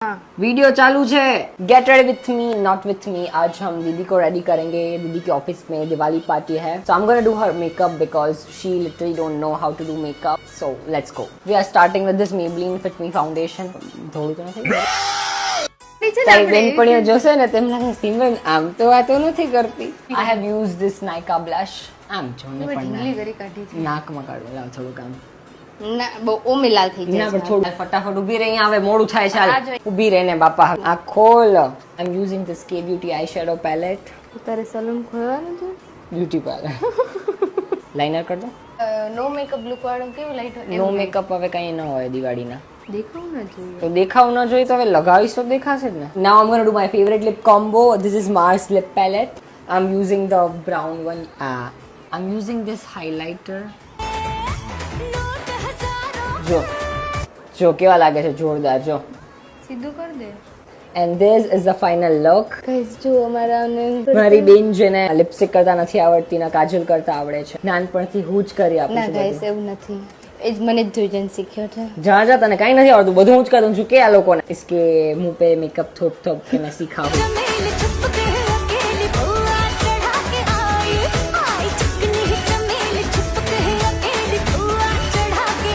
Video चालू है। Get ready with me not with me. आज हम दीदी को रेडी करेंगे। दीदी की ऑफिस में दिवाली पार्टी है, so I am gonna do her makeup because she literally don't know how to do makeup. So let's go. We are starting with this Maybelline Fit Me foundation. થોડું તો નથી તારી બેનપણીઓ જોશે ને તેમ લાગે સિમરન આમ તો વાતો નથી કરતી। I have used this Nykaa blush। આમ જો ને પણ નાકમાં કાઢો લાવ થોડું કામ ના બહુ ઓમિલાલ થઈ જાય ના પણ થોડું ફટાફટ ઊભી રહી આવે મોડું થાય ચાલ ઊભી રહીને બાપા આ ખોલ। I am using this K Beauty eye shadow palette. તારે સલૂન ખોલવાનું છે બ્યુટી પાર્લર લાઇનર કર દો। નો મેકઅપ લુક વાળું કેવું લાઈટ હોય નો મેકઅપ હવે કઈ ન હોય દિવાળીના દેખાવ ના જોઈએ તો દેખાવ ન જોઈએ તો હવે લગાવીશ તો દેખાશે જ ને। Now I am gonna do my favourite lip combo. This is Mars lip palette। I am using the brown one. I am using this highlighter. જો જો કેવા લાગે છે જોરદાર જો સીધું કર દે। And this is the final look. Guys જો અમારાને મારી બેન જેને લિપસ્ટિક કરતા નથી આવડતી ના કાજલ કરતા આવડે છે નાનપણથી હું જ કરી આપું ના છું ગાઈસ એવું નથી એ જ મને જ જોઈને શીખ્યો છે। જા જા તને કઈ નથી આવડતું બધું હું જ કરું છું કે આ લોકોને इसके मुंह पे मेकअप थोप थोप के मैं सिखाऊं।